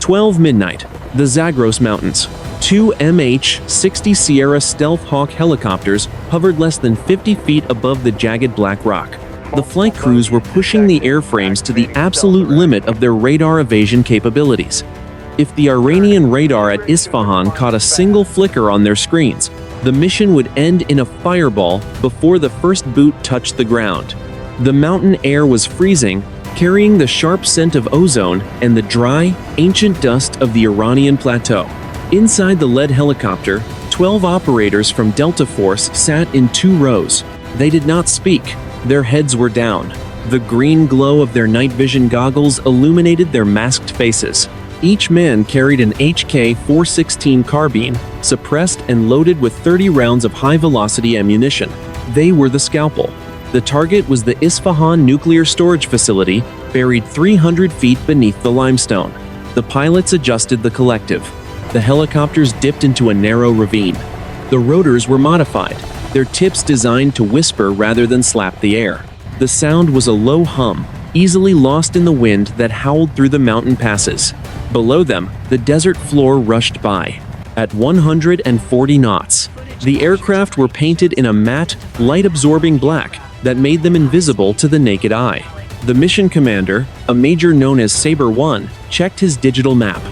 12 midnight, the Zagros Mountains. Two MH-60 Sierra Stealth Hawk helicopters hovered less than 50 feet above the jagged black rock. The flight crews were pushing the airframes to the absolute limit of their radar evasion capabilities. If the Iranian radar at Isfahan caught a single flicker on their screens, the mission would end in a fireball before the first boot touched the ground. The mountain air was freezing, carrying the sharp scent of ozone and the dry, ancient dust of the Iranian plateau. Inside the lead helicopter, 12 operators from Delta Force sat in 2 rows. They did not speak. Their heads were down. The green glow of their night vision goggles illuminated their masked faces. Each man carried an HK-416 carbine, suppressed and loaded with 30 rounds of high-velocity ammunition. They were the scalpel. The target was the Isfahan nuclear storage facility, buried 300 feet beneath the limestone. The pilots adjusted the collective. The helicopters dipped into a narrow ravine. The rotors were modified, their tips designed to whisper rather than slap the air. The sound was a low hum, easily lost in the wind that howled through the mountain passes. Below them, the desert floor rushed by. At 140 knots, the aircraft were painted in a matte, light-absorbing black that made them invisible to the naked eye. The mission commander, a major known as Sabre 1, checked his digital map.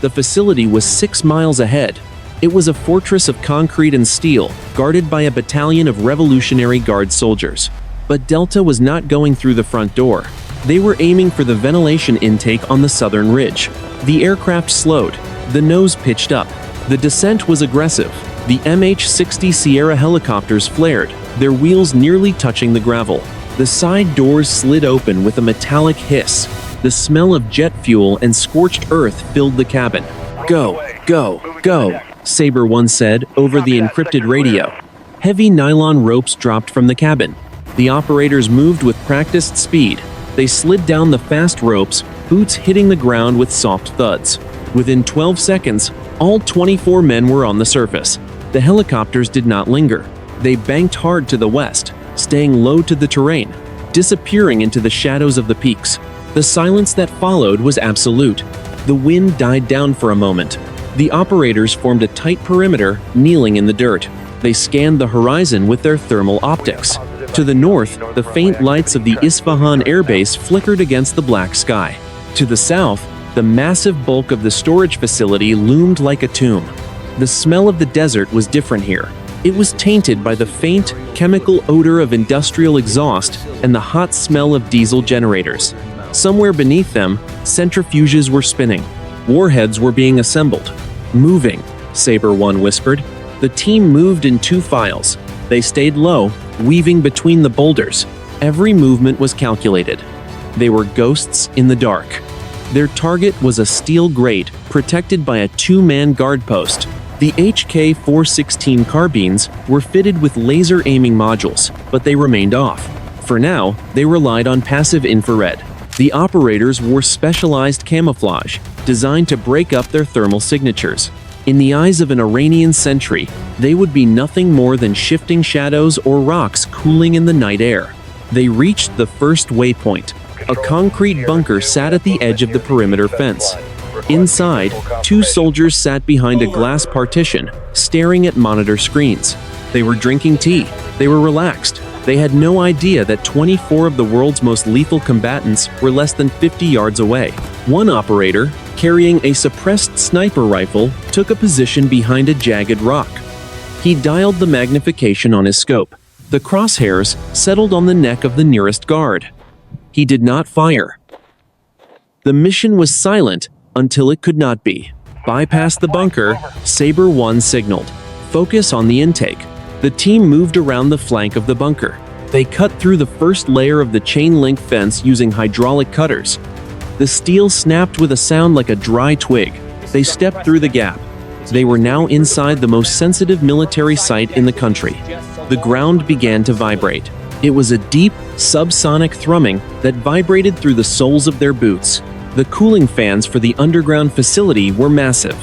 The facility was 6 miles ahead. It was a fortress of concrete and steel, guarded by a battalion of Revolutionary Guard soldiers. But Delta was not going through the front door. They were aiming for the ventilation intake on the southern ridge. The aircraft slowed. The nose pitched up. The descent was aggressive. The MH-60 Sierra helicopters flared, their wheels nearly touching the gravel. The side doors slid open with a metallic hiss. The smell of jet fuel and scorched earth filled the cabin. "Go, go, go," Sabre 1 said over the encrypted radio. Heavy nylon ropes dropped from the cabin. The operators moved with practiced speed. They slid down the fast ropes, boots hitting the ground with soft thuds. Within 12 seconds, all 24 men were on the surface. The helicopters did not linger. They banked hard to the west, staying low to the terrain, disappearing into the shadows of the peaks. The silence that followed was absolute. The wind died down for a moment. The operators formed a tight perimeter, kneeling in the dirt. They scanned the horizon with their thermal optics. To the north, the faint lights of the Isfahan airbase flickered against the black sky. To the south, the massive bulk of the storage facility loomed like a tomb. The smell of the desert was different here. It was tainted by the faint, chemical odor of industrial exhaust and the hot smell of diesel generators. Somewhere beneath them, centrifuges were spinning. Warheads were being assembled. "Moving," Sabre 1 whispered. The team moved in 2 files. They stayed low, weaving between the boulders. Every movement was calculated. They were ghosts in the dark. Their target was a steel grate protected by a 2-man guard post. The HK-416 carbines were fitted with laser aiming modules, but they remained off. For now, they relied on passive infrared. The operators wore specialized camouflage, designed to break up their thermal signatures. In the eyes of an Iranian sentry, they would be nothing more than shifting shadows or rocks cooling in the night air. They reached the first waypoint. A concrete bunker sat at the edge of the perimeter fence. Inside, 2 soldiers sat behind a glass partition, staring at monitor screens. They were drinking tea. They were relaxed. They had no idea that 24 of the world's most lethal combatants were less than 50 yards away. One operator, carrying a suppressed sniper rifle, took a position behind a jagged rock. He dialed the magnification on his scope. The crosshairs settled on the neck of the nearest guard. He did not fire. The mission was silent until it could not be. Bypass the bunker, Sabre 1 signaled. Focus on the intake. The team moved around the flank of the bunker. They cut through the first layer of the chain-link fence using hydraulic cutters. The steel snapped with a sound like a dry twig. They stepped through the gap. They were now inside the most sensitive military site in the country. The ground began to vibrate. It was a deep, subsonic thrumming that vibrated through the soles of their boots. The cooling fans for the underground facility were massive.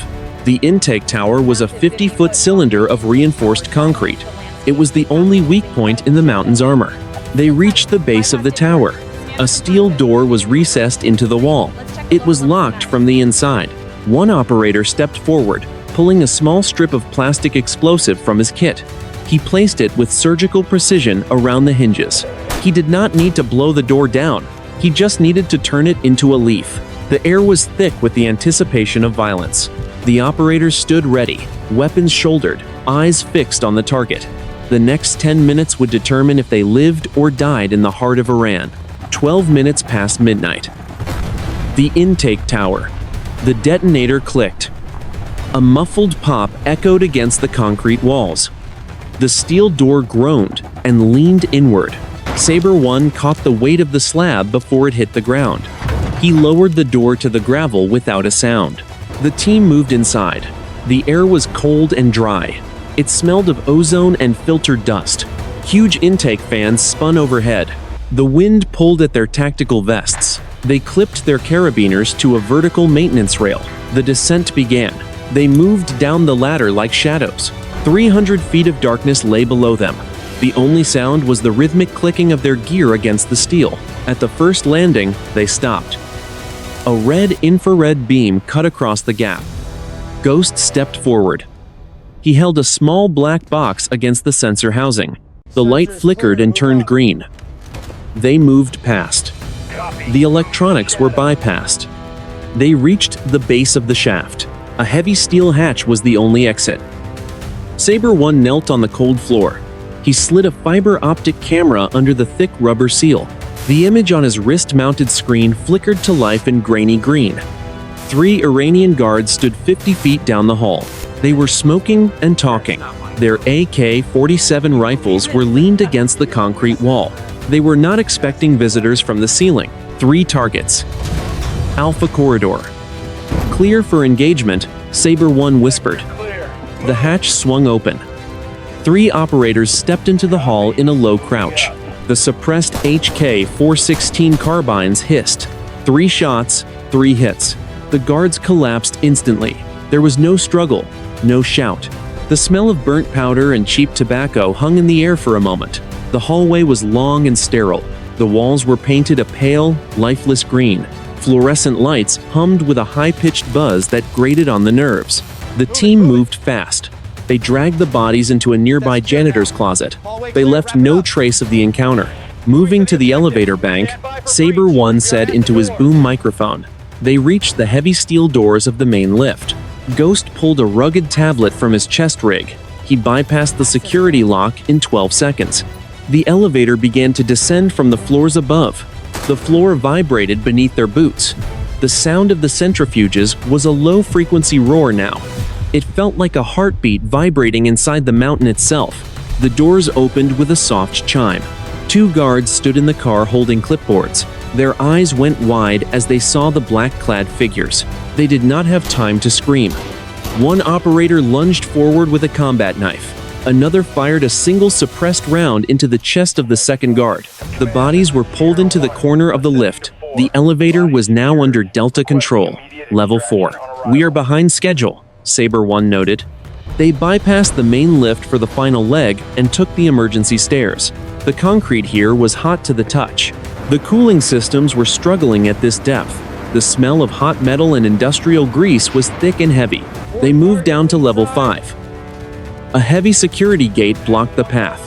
The intake tower was a 50-foot cylinder of reinforced concrete. It was the only weak point in the mountain's armor. They reached the base of the tower. A steel door was recessed into the wall. It was locked from the inside. One operator stepped forward, pulling a small strip of plastic explosive from his kit. He placed it with surgical precision around the hinges. He did not need to blow the door down. He just needed to turn it into a leaf. The air was thick with the anticipation of violence. The operators stood ready, weapons shouldered, eyes fixed on the target. The next 10 minutes would determine if they lived or died in the heart of Iran. 12 minutes past midnight. The intake tower. The detonator clicked. A muffled pop echoed against the concrete walls. The steel door groaned and leaned inward. Saber 1 caught the weight of the slab before it hit the ground. He lowered the door to the gravel without a sound. The team moved inside. The air was cold and dry. It smelled of ozone and filtered dust. Huge intake fans spun overhead. The wind pulled at their tactical vests. They clipped their carabiners to a vertical maintenance rail. The descent began. They moved down the ladder like shadows. 300 feet of darkness lay below them. The only sound was the rhythmic clicking of their gear against the steel. At the first landing, they stopped. A red infrared beam cut across the gap. Ghost stepped forward. He held a small black box against the sensor housing. The light flickered and turned green. They moved past. The electronics were bypassed. They reached the base of the shaft. A heavy steel hatch was the only exit. Saber 1 knelt on the cold floor. He slid a fiber optic camera under the thick rubber seal. The image on his wrist-mounted screen flickered to life in grainy green. 3 Iranian guards stood 50 feet down the hall. They were smoking and talking. Their AK-47 rifles were leaned against the concrete wall. They were not expecting visitors from the ceiling. 3 targets. Alpha Corridor. Clear for engagement, Saber 1 whispered. The hatch swung open. 3 operators stepped into the hall in a low crouch. The suppressed HK-416 carbines hissed. 3 shots, 3 hits. The guards collapsed instantly. There was no struggle, no shout. The smell of burnt powder and cheap tobacco hung in the air for a moment. The hallway was long and sterile. The walls were painted a pale, lifeless green. Fluorescent lights hummed with a high-pitched buzz that grated on the nerves. The team moved fast. They dragged the bodies into a nearby janitor's closet. They left no trace of the encounter. Moving to the elevator bank, Saber 1 said into his boom microphone. They reached the heavy steel doors of the main lift. Ghost pulled a rugged tablet from his chest rig. He bypassed the security lock in 12 seconds. The elevator began to descend from the floors above. The floor vibrated beneath their boots. The sound of the centrifuges was a low-frequency roar now. It felt like a heartbeat vibrating inside the mountain itself. The doors opened with a soft chime. 2 guards stood in the car holding clipboards. Their eyes went wide as they saw the black-clad figures. They did not have time to scream. One operator lunged forward with a combat knife. Another fired a single suppressed round into the chest of the second guard. The bodies were pulled into the corner of the lift. The elevator was now under Delta control. Level 4. We are behind schedule, Saber 1 noted. They bypassed the main lift for the final leg and took the emergency stairs. The concrete here was hot to the touch. The cooling systems were struggling at this depth. The smell of hot metal and industrial grease was thick and heavy. They moved down to level 5. A heavy security gate blocked the path.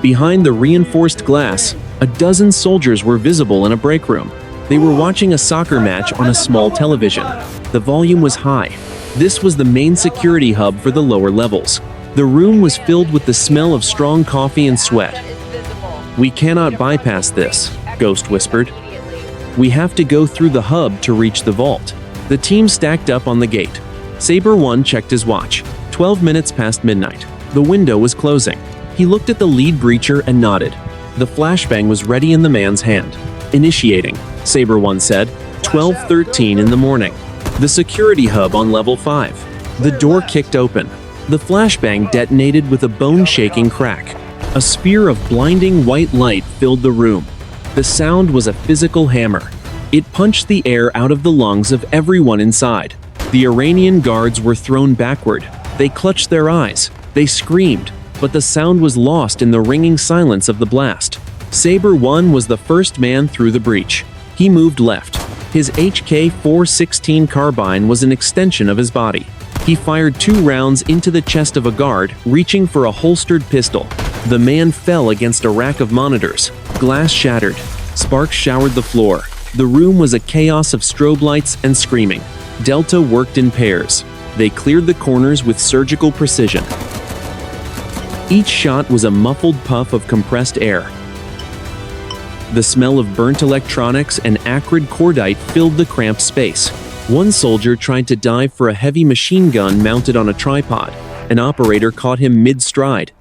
Behind the reinforced glass, a dozen soldiers were visible in a break room. They were watching a soccer match on a small television. The volume was high. This was the main security hub for the lower levels. The room was filled with the smell of strong coffee and sweat. We cannot bypass this, Ghost whispered. We have to go through the hub to reach the vault. The team stacked up on the gate. Saber 1 checked his watch. 12 minutes past midnight. The window was closing. He looked at the lead breacher and nodded. The flashbang was ready in the man's hand. Initiating, Saber 1 said. 12:13 in the morning. The security hub on level 5. The door kicked open. The flashbang detonated with a bone-shaking crack. A sphere of blinding white light filled the room. The sound was a physical hammer. It punched the air out of the lungs of everyone inside. The Iranian guards were thrown backward. They clutched their eyes. They screamed, but the sound was lost in the ringing silence of the blast. Saber 1 was the first man through the breach. He moved left. His HK-416 carbine was an extension of his body. He fired 2 rounds into the chest of a guard, reaching for a holstered pistol. The man fell against a rack of monitors. Glass shattered. Sparks showered the floor. The room was a chaos of strobe lights and screaming. Delta worked in pairs. They cleared the corners with surgical precision. Each shot was a muffled puff of compressed air. The smell of burnt electronics and acrid cordite filled the cramped space. One soldier tried to dive for a heavy machine gun mounted on a tripod. An operator caught him mid-stride.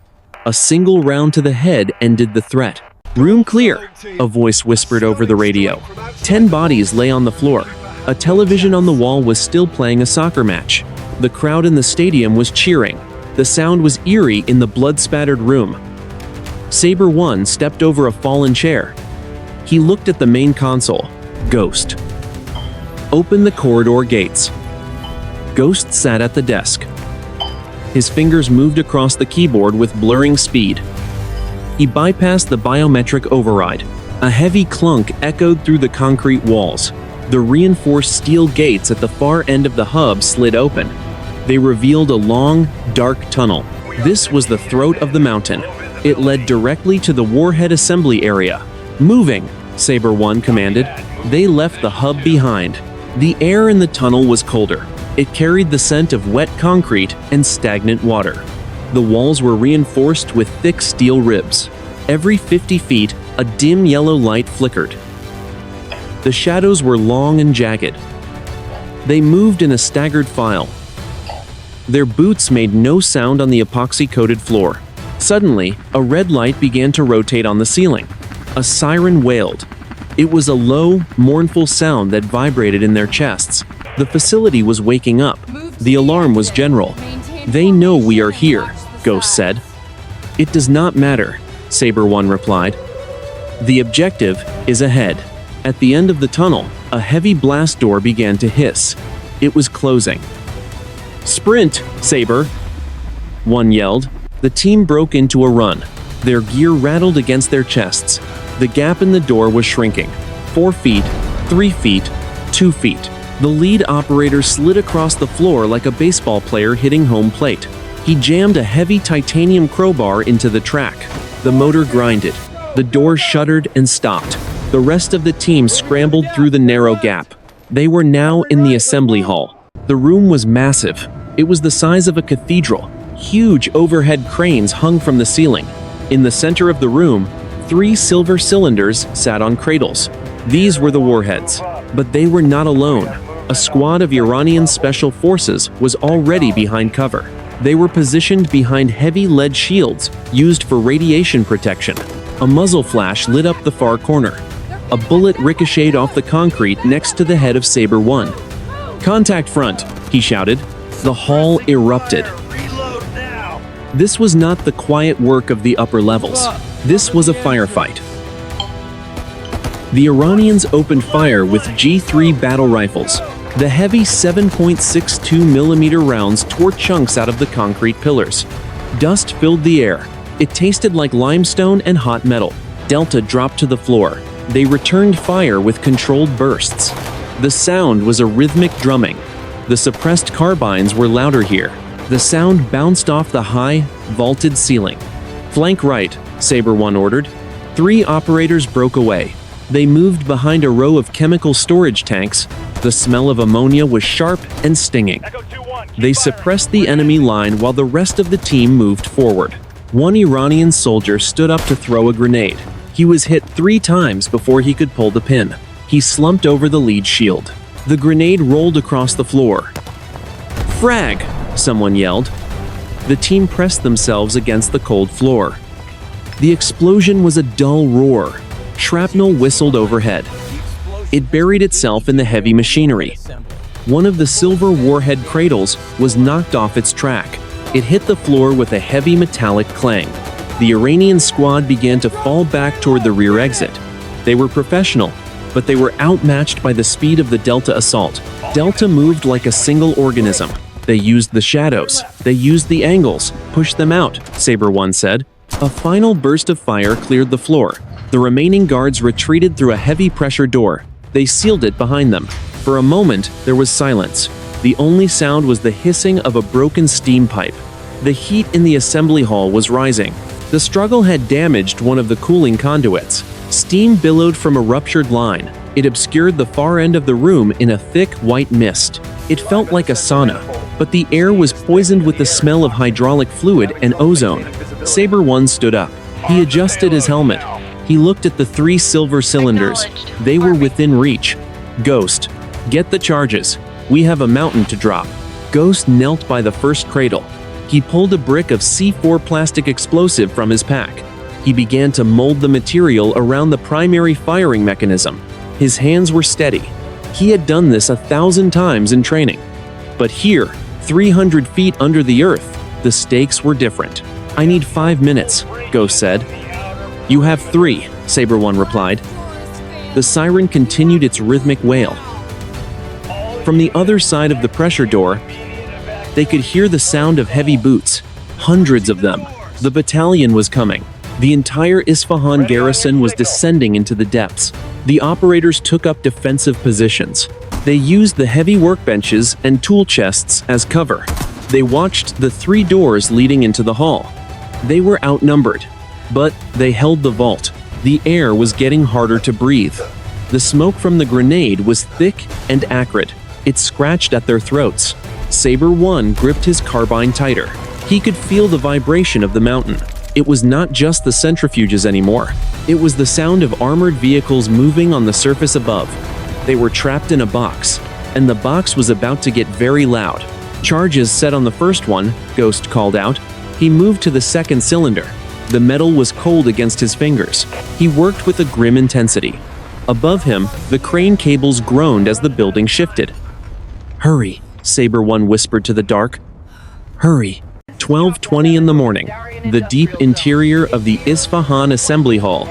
A single round to the head ended the threat. "Room clear," a voice whispered over the radio. 10 bodies lay on the floor. A television on the wall was still playing a soccer match. The crowd in the stadium was cheering. The sound was eerie in the blood-spattered room. Saber 1 stepped over a fallen chair. He looked at the main console. Ghost. Open the corridor gates. Ghost sat at the desk. His fingers moved across the keyboard with blurring speed. He bypassed the biometric override. A heavy clunk echoed through the concrete walls. The reinforced steel gates at the far end of the hub slid open. They revealed a long, dark tunnel. This was the throat of the mountain. It led directly to the warhead assembly area. "Moving," Saber 1 commanded. They left the hub behind. The air in the tunnel was colder. It carried the scent of wet concrete and stagnant water. The walls were reinforced with thick steel ribs. Every 50 feet, a dim yellow light flickered. The shadows were long and jagged. They moved in a staggered file. Their boots made no sound on the epoxy-coated floor. Suddenly, a red light began to rotate on the ceiling. A siren wailed. It was a low, mournful sound that vibrated in their chests. The facility was waking up. The alarm was general. "They know we are here," Ghost said. "It does not matter," Saber 1 replied. "The objective is ahead." At the end of the tunnel, a heavy blast door began to hiss. It was closing. "Sprint, Saber!" 1 yelled. The team broke into a run. Their gear rattled against their chests. The gap in the door was shrinking. 4 feet, 3 feet, 2 feet. The lead operator slid across the floor like a baseball player hitting home plate. He jammed a heavy titanium crowbar into the track. The motor grinded. The door shuddered and stopped. The rest of the team scrambled through the narrow gap. They were now in the assembly hall. The room was massive. It was the size of a cathedral. Huge overhead cranes hung from the ceiling. In the center of the room, 3 silver cylinders sat on cradles. These were the warheads. But they were not alone. A squad of Iranian special forces was already behind cover. They were positioned behind heavy lead shields used for radiation protection. A muzzle flash lit up the far corner. A bullet ricocheted off the concrete next to the head of Saber 1. "Contact front," he shouted. The hall erupted. This was not the quiet work of the upper levels. This was a firefight. The Iranians opened fire with G3 battle rifles. The heavy 7.62mm rounds tore chunks out of the concrete pillars. Dust filled the air. It tasted like limestone and hot metal. Delta dropped to the floor. They returned fire with controlled bursts. The sound was a rhythmic drumming. The suppressed carbines were louder here. The sound bounced off the high, vaulted ceiling. "Flank right," Saber 1 ordered. 3 operators broke away. They moved behind a row of chemical storage tanks. The smell of ammonia was sharp and stinging. They suppressed the enemy line while the rest of the team moved forward. One Iranian soldier stood up to throw a grenade. He was hit 3 times before he could pull the pin. He slumped over the lead shield. The grenade rolled across the floor. "Frag!" someone yelled. The team pressed themselves against the cold floor. The explosion was a dull roar. Shrapnel whistled overhead. It buried itself in the heavy machinery. One of the silver warhead cradles was knocked off its track. It hit the floor with a heavy metallic clang. The Iranian squad began to fall back toward the rear exit. They were professional, but they were outmatched by the speed of the Delta assault. Delta moved like a single organism. They used the shadows. They used the angles. Push them out, Saber 1 said. A final burst of fire cleared the floor. The remaining guards retreated through a heavy pressure door. They sealed it behind them. For a moment, there was silence. The only sound was the hissing of a broken steam pipe. The heat in the assembly hall was rising. The struggle had damaged one of the cooling conduits. Steam billowed from a ruptured line. It obscured the far end of the room in a thick white mist. It felt like a sauna, but the air was poisoned with the smell of hydraulic fluid and ozone. Saber 1 stood up. He adjusted his helmet. He looked at the 3 silver cylinders. They were within reach. Ghost, get the charges. We have a mountain to drop. Ghost knelt by the first cradle. He pulled a brick of C4 plastic explosive from his pack. He began to mold the material around the primary firing mechanism. His hands were steady. He had done this 1,000 times in training. But here, 300 feet under the earth, the stakes were different. I need 5 minutes, Ghost said. You have 3, Saber 1 replied. The siren continued its rhythmic wail. From the other side of the pressure door, they could hear the sound of heavy boots. Hundreds of them. The battalion was coming. The entire Isfahan garrison was descending into the depths. The operators took up defensive positions. They used the heavy workbenches and tool chests as cover. They watched the 3 doors leading into the hall. They were outnumbered, but they held the vault. The air was getting harder to breathe. The smoke from the grenade was thick and acrid. It scratched at their throats. Saber 1 gripped his carbine tighter. He could feel the vibration of the mountain. It was not just the centrifuges anymore. It was the sound of armored vehicles moving on the surface above. They were trapped in a box, and the box was about to get very loud. Charges set on the first one, Ghost called out. He moved to the second cylinder. The metal was cold against his fingers. He worked with a grim intensity. Above him, the crane cables groaned as the building shifted. Hurry, Saber 1 whispered to the dark. Hurry. 12:20 in the morning. The deep interior of the Isfahan assembly hall.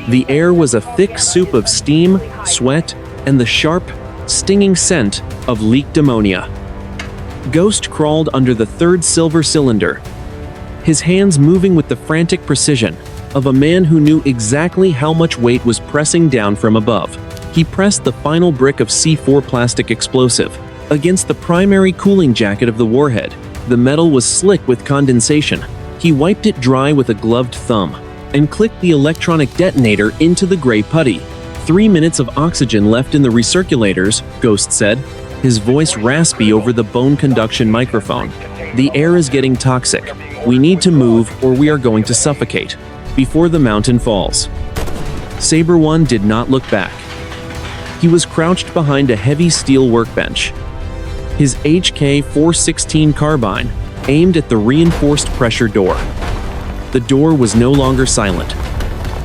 The air was a thick soup of steam, sweat, and the sharp, stinging scent of leaked ammonia. Ghost crawled under the 3rd silver cylinder, his hands moving with the frantic precision of a man who knew exactly how much weight was pressing down from above. He pressed the final brick of C4 plastic explosive against the primary cooling jacket of the warhead. The metal was slick with condensation. He wiped it dry with a gloved thumb and clicked the electronic detonator into the gray putty. 3 minutes of oxygen left in the recirculators, Ghost said, his voice raspy over the bone conduction microphone. The air is getting toxic. We need to move or we are going to suffocate before the mountain falls. Saber 1 did not look back. He was crouched behind a heavy steel workbench. His HK-416 carbine aimed at the reinforced pressure door. The door was no longer silent.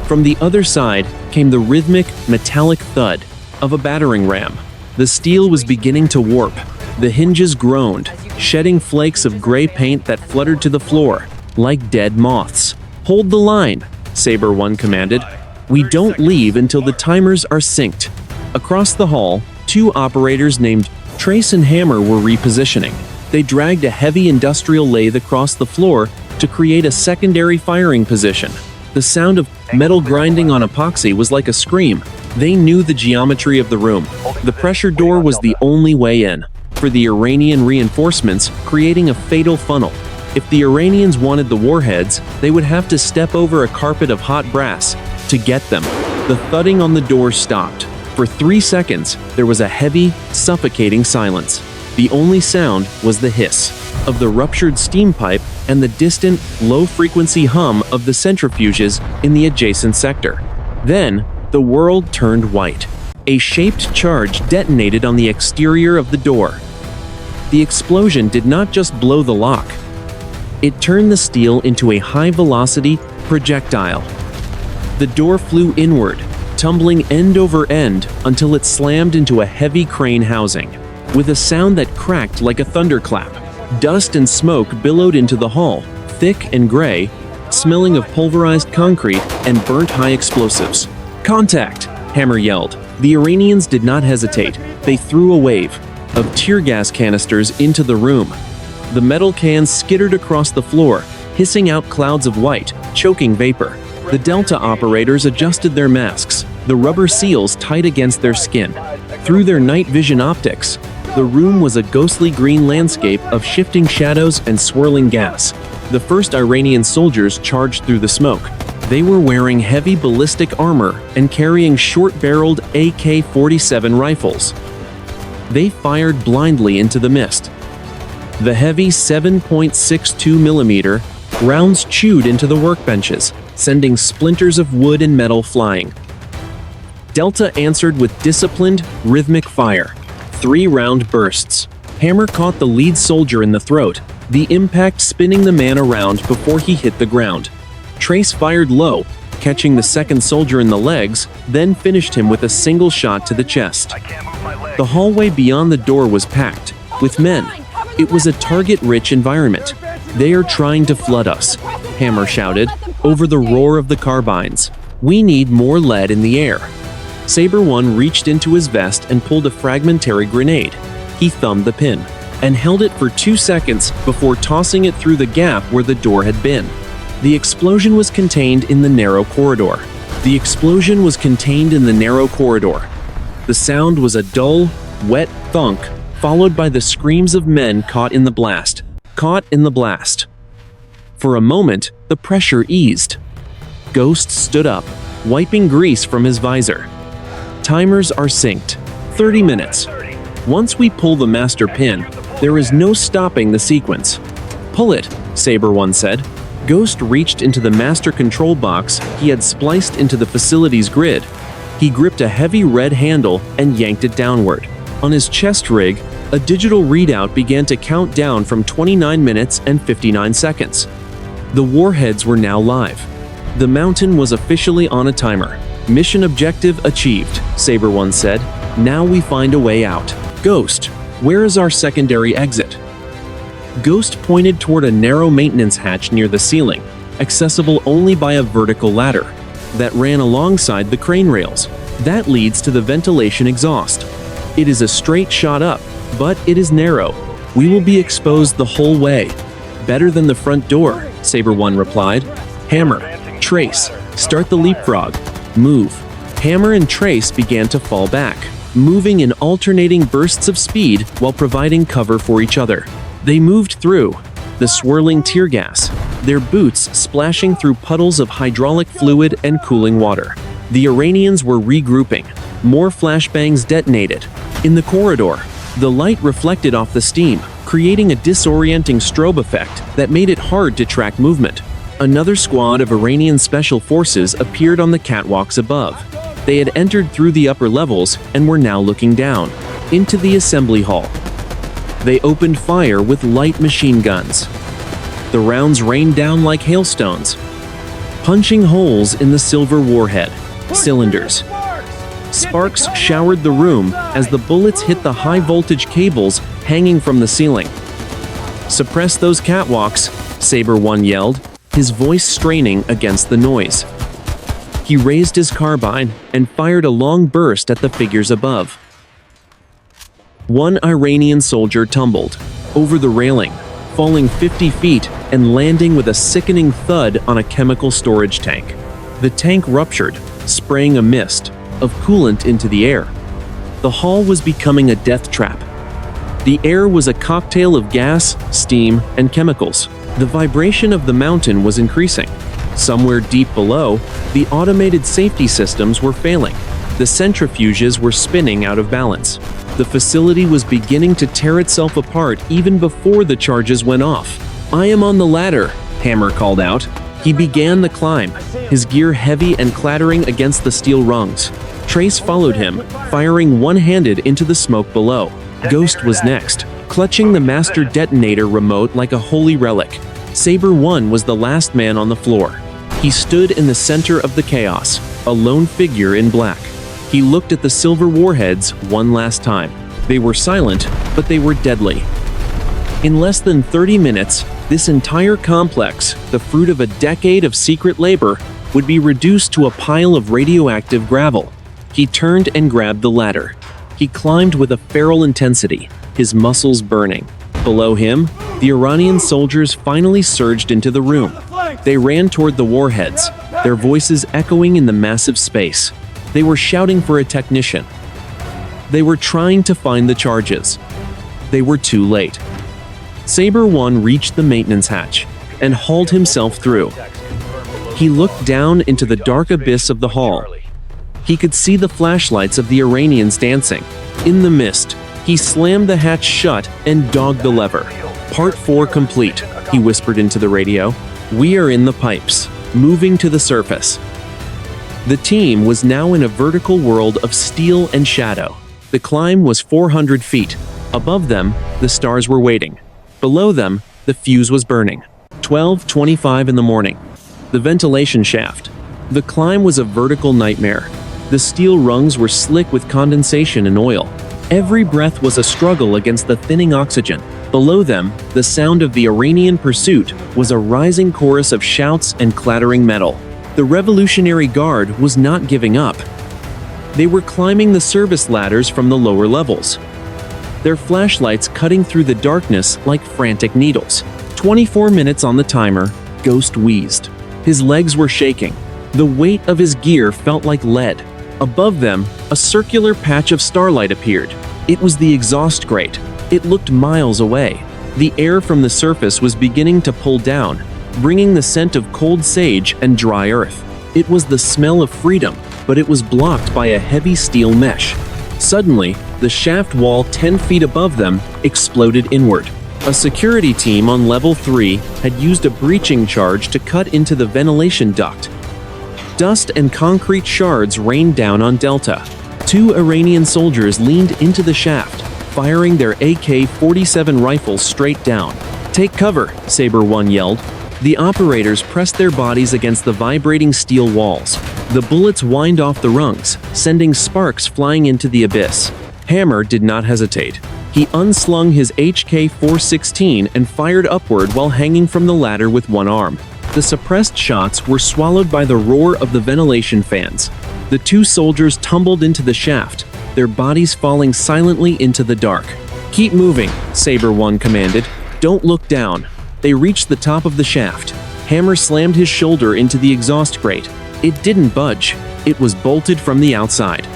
From the other side came the rhythmic, metallic thud of a battering ram. The steel was beginning to warp. The hinges groaned, shedding flakes of gray paint that fluttered to the floor like dead moths. Hold the line, Saber 1 commanded. We don't leave until the timers are synced. Across the hall, 2 operators named Trace and Hammer were repositioning. They dragged a heavy industrial lathe across the floor to create a secondary firing position. The sound of metal grinding on epoxy was like a scream. They knew the geometry of the room. The pressure door was the only way in, for the Iranian reinforcements, creating a fatal funnel. If the Iranians wanted the warheads, they would have to step over a carpet of hot brass to get them. The thudding on the door stopped. For 3 seconds, there was a heavy, suffocating silence. The only sound was the hiss of the ruptured steam pipe and the distant, low-frequency hum of the centrifuges in the adjacent sector. Then, the world turned white. A shaped charge detonated on the exterior of the door. The explosion did not just blow the lock. It turned the steel into a high-velocity projectile. The door flew inward, tumbling end over end until it slammed into a heavy crane housing. With a sound that cracked like a thunderclap, dust and smoke billowed into the hall, thick and gray, smelling of pulverized concrete and burnt high explosives. Contact! Hammer yelled. The Iranians did not hesitate. They threw a wave of tear gas canisters into the room. The metal cans skittered across the floor, hissing out clouds of white, choking vapor. The Delta operators adjusted their masks. the rubber seals tight against their skin. Through their night vision optics, the room was a ghostly green landscape of shifting shadows and swirling gas. The first Iranian soldiers charged through the smoke. They were wearing heavy ballistic armor and carrying short-barreled AK-47 rifles. They fired blindly into the mist. The heavy 7.62mm rounds chewed into the workbenches, sending splinters of wood and metal flying. Delta answered with disciplined, rhythmic fire. 3 round bursts. Hammer caught the lead soldier in the throat, the impact spinning the man around before he hit the ground. Trace fired low, catching the second soldier in the legs, then finished him with a single shot to the chest. The hallway beyond the door was packed with men. It was a target-rich environment. "They are trying to flood us," Hammer shouted, over the roar of the carbines. "We need more lead in the air." Saber One reached into his vest and pulled a fragmentary grenade. He thumbed the pin and held it for 2 seconds before tossing it through the gap where the door had been. The explosion was contained in the narrow corridor. The sound was a dull, wet thunk, followed by the screams of men caught in the blast. For a moment, the pressure eased. Ghost stood up, wiping grease from his visor. "Timers are synced. 30 minutes. Once we pull the master pin, there is no stopping the sequence." "Pull it," Saber One said. Ghost reached into the master control box he had spliced into the facility's grid. He gripped a heavy red handle and yanked it downward. On his chest rig, a digital readout began to count down from 29 minutes and 59 seconds. The warheads were now live. The mountain was officially on a timer. "Mission objective achieved," Saber One said. "Now we find a way out." "Ghost, where is our secondary exit?" Ghost pointed toward a narrow maintenance hatch near the ceiling, accessible only by a vertical ladder that ran alongside the crane rails. "That leads to the ventilation exhaust. It is a straight shot up, but it is narrow. We will be exposed the whole way." "Better than the front door," Saber One replied. "Hammer, Trace, start the leapfrog. Move." Hammer and Trace began to fall back, moving in alternating bursts of speed while providing cover for each other. They moved through the swirling tear gas, their boots splashing through puddles of hydraulic fluid and cooling water. The Iranians were regrouping. More flashbangs detonated. In the corridor, the light reflected off the steam, creating a disorienting strobe effect that made it hard to track movement. Another squad of Iranian special forces appeared on the catwalks above. They had entered through the upper levels and were now looking down into the assembly hall. They opened fire with light machine guns. The rounds rained down like hailstones, punching holes in the silver warhead cylinders. Sparks showered the room as the bullets hit the high-voltage cables hanging from the ceiling. "Suppress those catwalks," Saber One yelled, his voice straining against the noise. He raised his carbine and fired a long burst at the figures above. One Iranian soldier tumbled over the railing, falling 50 feet and landing with a sickening thud on a chemical storage tank. The tank ruptured, spraying a mist of coolant into the air. The hall was becoming a death trap. The air was a cocktail of gas, steam, and chemicals. The vibration of the mountain was increasing. Somewhere deep below, the automated safety systems were failing. The centrifuges were spinning out of balance. The facility was beginning to tear itself apart even before the charges went off. "I am on the ladder," Hammer called out. He began the climb, his gear heavy and clattering against the steel rungs. Trace followed him, firing one-handed into the smoke below. Ghost was next, clutching the master detonator remote like a holy relic. Saber One was the last man on the floor. He stood in the center of the chaos, a lone figure in black. He looked at the silver warheads one last time. They were silent, but they were deadly. In less than 30 minutes, this entire complex, the fruit of a decade of secret labor, would be reduced to a pile of radioactive gravel. He turned and grabbed the ladder. He climbed with a feral intensity, his muscles burning. Below him, the Iranian soldiers finally surged into the room. They ran toward the warheads, their voices echoing in the massive space. They were shouting for a technician. They were trying to find the charges. They were too late. Sabre 1 reached the maintenance hatch and hauled himself through. He looked down into the dark abyss of the hall. He could see the flashlights of the Iranians dancing. In the mist, he slammed the hatch shut and dogged the lever. "Part 4 complete," he whispered into the radio. "We are in the pipes, moving to the surface." The team was now in a vertical world of steel and shadow. The climb was 400 feet. Above them, the stars were waiting. Below them, the fuse was burning. 12:25 in the morning. The ventilation shaft. The climb was a vertical nightmare. The steel rungs were slick with condensation and oil. Every breath was a struggle against the thinning oxygen. Below them, the sound of the Iranian pursuit was a rising chorus of shouts and clattering metal. The Revolutionary Guard was not giving up. They were climbing the service ladders from the lower levels, their flashlights cutting through the darkness like frantic needles. 24 minutes on the timer, Ghost wheezed. His legs were shaking. The weight of his gear felt like lead. Above them, a circular patch of starlight appeared. It was the exhaust grate. It looked miles away. The air from the surface was beginning to pull down, bringing the scent of cold sage and dry earth. It was the smell of freedom, but it was blocked by a heavy steel mesh. Suddenly, the shaft wall 10 feet above them exploded inward. A security team on level 3 had used a breaching charge to cut into the ventilation duct. Dust and concrete shards rained down on Delta. 2 Iranian soldiers leaned into the shaft, firing their AK-47 rifles straight down. "Take cover," Sabre 1 yelled. The operators pressed their bodies against the vibrating steel walls. The bullets whined off the rungs, sending sparks flying into the abyss. Hammer did not hesitate. He unslung his HK-416 and fired upward while hanging from the ladder with one arm. The suppressed shots were swallowed by the roar of the ventilation fans. The 2 soldiers tumbled into the shaft, their bodies falling silently into the dark. "Keep moving," Sabre 1 commanded. "Don't look down." They reached the top of the shaft. Hammer slammed his shoulder into the exhaust grate. It didn't budge. It was bolted from the outside.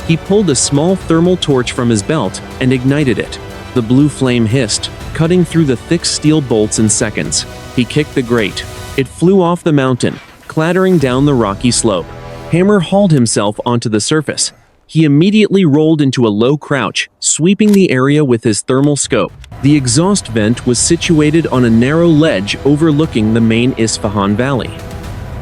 He pulled a small thermal torch from his belt and ignited it. The blue flame hissed, cutting through the thick steel bolts in seconds. He kicked the grate. It flew off the mountain, clattering down the rocky slope. Hammer hauled himself onto the surface. He immediately rolled into a low crouch, sweeping the area with his thermal scope. The exhaust vent was situated on a narrow ledge overlooking the main Isfahan valley.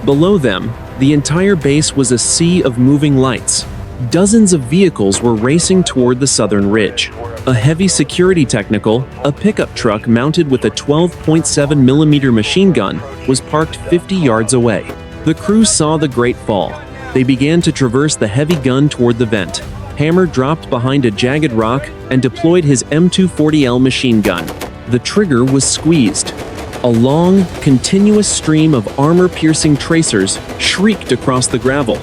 Below them, the entire base was a sea of moving lights. Dozens of vehicles were racing toward the southern ridge. A heavy security technical, a pickup truck mounted with a 12.7mm machine gun, was parked 50 yards away. The crew saw the great fall. They began to traverse the heavy gun toward the vent. Hammer dropped behind a jagged rock and deployed his M240L machine gun. The trigger was squeezed. A long, continuous stream of armor-piercing tracers shrieked across the gravel.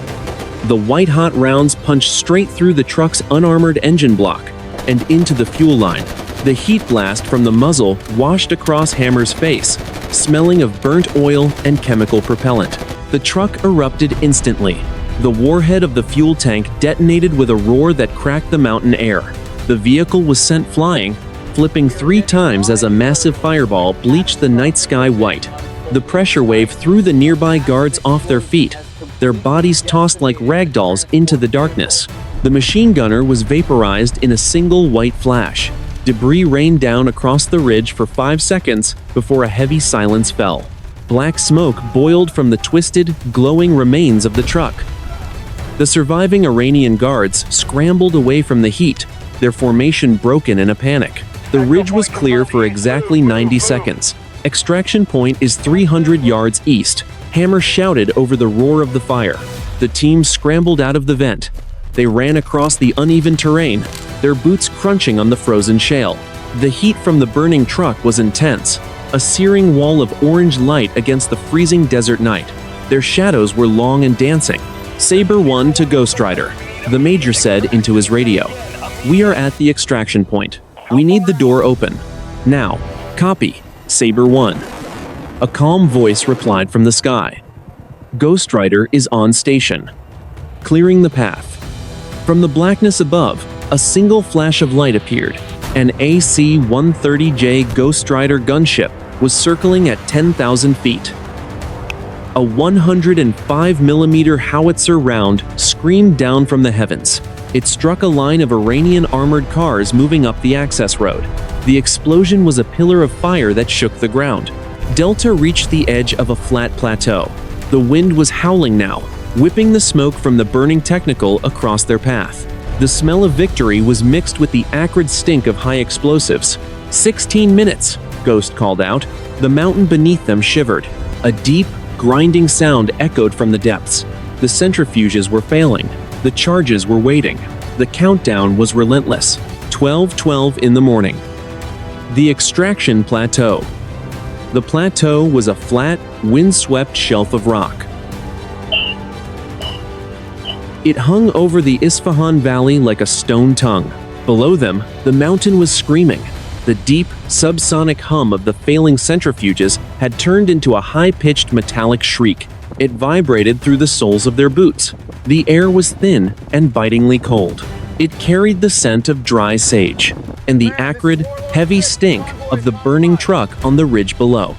The white-hot rounds punched straight through the truck's unarmored engine block and into the fuel line. The heat blast from the muzzle washed across Hammer's face, smelling of burnt oil and chemical propellant. The truck erupted instantly. The warhead of the fuel tank detonated with a roar that cracked the mountain air. The vehicle was sent flying, flipping 3 times as a massive fireball bleached the night sky white. The pressure wave threw the nearby guards off their feet, their bodies tossed like ragdolls into the darkness. The machine gunner was vaporized in a single white flash. Debris rained down across the ridge for 5 seconds before a heavy silence fell. Black smoke boiled from the twisted, glowing remains of the truck. The surviving Iranian guards scrambled away from the heat, their formation broken in a panic. The ridge was clear for exactly 90 seconds. Extraction point is 300 yards east. Hammer shouted over the roar of the fire. The team scrambled out of the vent. They ran across the uneven terrain, their boots crunching on the frozen shale. The heat from the burning truck was intense, a searing wall of orange light against the freezing desert night. Their shadows were long and dancing. Sabre 1 to Ghostrider, the major said into his radio. "We are at the extraction point. We need the door open. Now. Copy, Sabre 1. A calm voice replied from the sky. "Ghostrider is on station." clearing the path. From the blackness above, a single flash of light appeared. An AC-130J Ghostrider gunship was circling at 10,000 feet. A 105mm howitzer round screamed down from the heavens. It struck a line of Iranian armored cars moving up the access road. The explosion was a pillar of fire that shook the ground. Delta reached the edge of a flat plateau. The wind was howling now, whipping the smoke from the burning technical across their path. The smell of victory was mixed with the acrid stink of high explosives. 16 minutes, Ghost called out. The mountain beneath them shivered. A deep, grinding sound echoed from the depths. The centrifuges were failing. The charges were waiting. The countdown was relentless. 12:12 in the morning. The extraction plateau. The plateau was a flat, wind-swept shelf of rock. It hung over the Isfahan valley like a stone tongue. Below them, the mountain was screaming. The deep, subsonic hum of the failing centrifuges had turned into a high-pitched metallic shriek. It vibrated through the soles of their boots. The air was thin and bitingly cold. It carried the scent of dry sage and the acrid, heavy stink of the burning truck on the ridge below.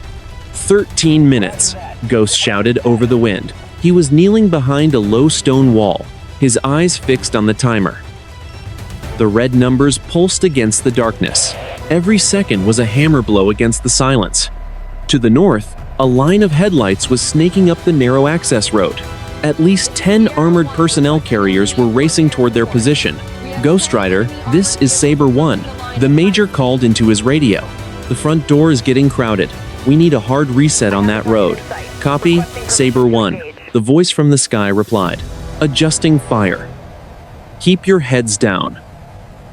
13 minutes, Ghost shouted over the wind. He was kneeling behind a low stone wall, his eyes fixed on the timer. The red numbers pulsed against the darkness. Every second was a hammer blow against the silence. To the north, a line of headlights was snaking up the narrow access road. At least 10 armored personnel carriers were racing toward their position. Ghostrider, this is Saber 1. The major called into his radio. The front door is getting crowded. We need a hard reset on that road. Copy, Saber 1. The voice from the sky replied. Adjusting fire. Keep your heads down.